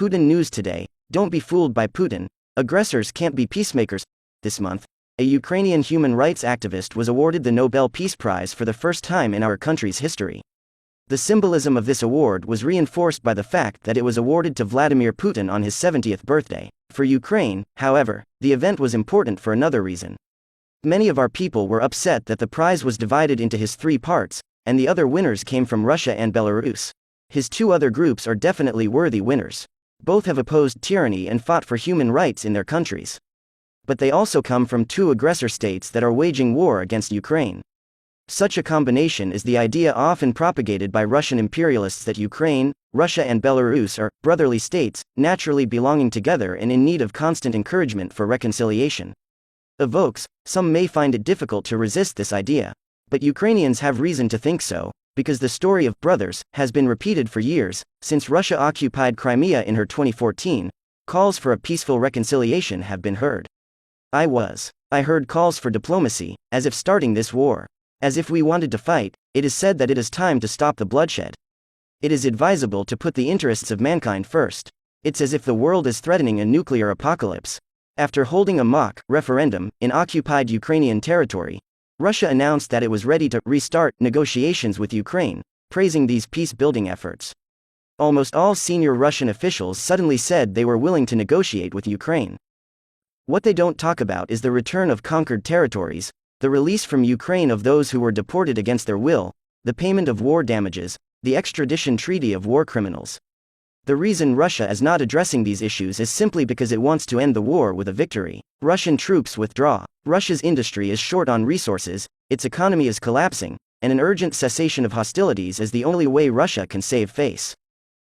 Putin News today. Don't be fooled by Putin. Aggressors can't be peacemakers. This month, a Ukrainian human rights activist was awarded the Nobel Peace Prize for the first time in our country's history. The symbolism of this award was reinforced by the fact that it was awarded to Vladimir Putin on his 70th birthday. For Ukraine, however, the event was important for another reason. Many of our people were upset that the prize was divided into his three parts, and the other winners came from Russia and Belarus. His two other groups are definitely worthy winners. Both have opposed tyranny and fought for human rights in their countries. But they also come from two aggressor states that are waging war against Ukraine. Such a combination is the idea often propagated by Russian imperialists that Ukraine, Russia and Belarus are brotherly states, naturally belonging together and in need of constant encouragement for reconciliation. Some may find it difficult to resist this idea. But Ukrainians have reason to think so, because the story of brothers has been repeated for years, since Russia occupied Crimea in 2014. Calls for a peaceful reconciliation have been heard. I heard calls for diplomacy, as if starting this war. As if we wanted to fight. It is said that it is time to stop the bloodshed. It is advisable to put the interests of mankind first. It's as if the world is threatening a nuclear apocalypse. After holding a mock referendum in occupied Ukrainian territory, Russia announced that it was ready to restart negotiations with Ukraine, praising these peace-building efforts. Almost all senior Russian officials suddenly said they were willing to negotiate with Ukraine. What they don't talk about is the return of conquered territories, the release from Ukraine of those who were deported against their will, the payment of war damages, the extradition treaty of war criminals. The reason Russia is not addressing these issues is simply because it wants to end the war with a victory. Russian troops withdraw. Russia's industry is short on resources, its economy is collapsing, and an urgent cessation of hostilities is the only way Russia can save face.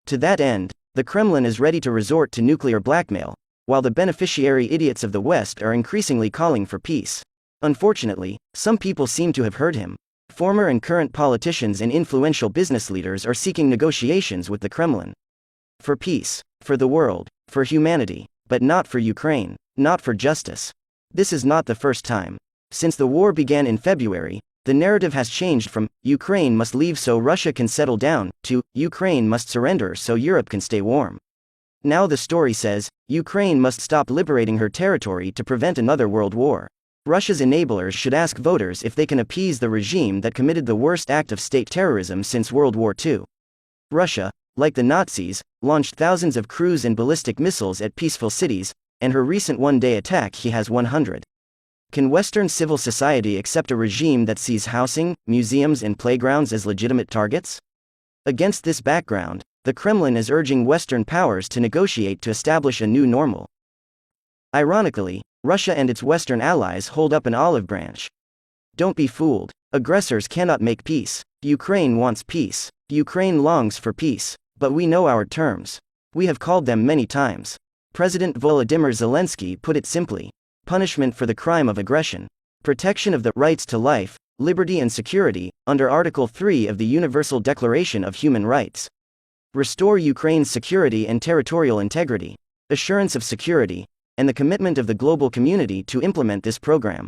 To that end, the Kremlin is ready to resort to nuclear blackmail, while the beneficiary idiots of the West are increasingly calling for peace. Unfortunately, some people seem to have heard him. Former and current politicians and influential business leaders are seeking negotiations with the Kremlin. For peace, for the world, for humanity, but not for Ukraine, not for justice. This is not the first time. Since the war began in February, the narrative has changed from Ukraine must leave so Russia can settle down to Ukraine must surrender so Europe can stay warm. Now the story says Ukraine must stop liberating her territory to prevent another world war. Russia's enablers should ask voters if they can appease the regime that committed the worst act of state terrorism since World War II. Russia, like the Nazis, launched thousands of cruise and ballistic missiles at peaceful cities, and her recent one-day attack has 100. Can Western civil society accept a regime that sees housing, museums and playgrounds as legitimate targets? Against this background, the Kremlin is urging Western powers to negotiate to establish a new normal. Ironically, Russia and its Western allies hold up an olive branch. Don't be fooled. Aggressors cannot make peace. Ukraine wants peace. Ukraine longs for peace. But we know our terms. We have called them many times. President Volodymyr Zelensky put it simply. Punishment for the crime of aggression. Protection of the rights to life, liberty and security, under Article 3 of the Universal Declaration of Human Rights. Restore Ukraine's security and territorial integrity. Assurance of security, and the commitment of the global community to implement this program.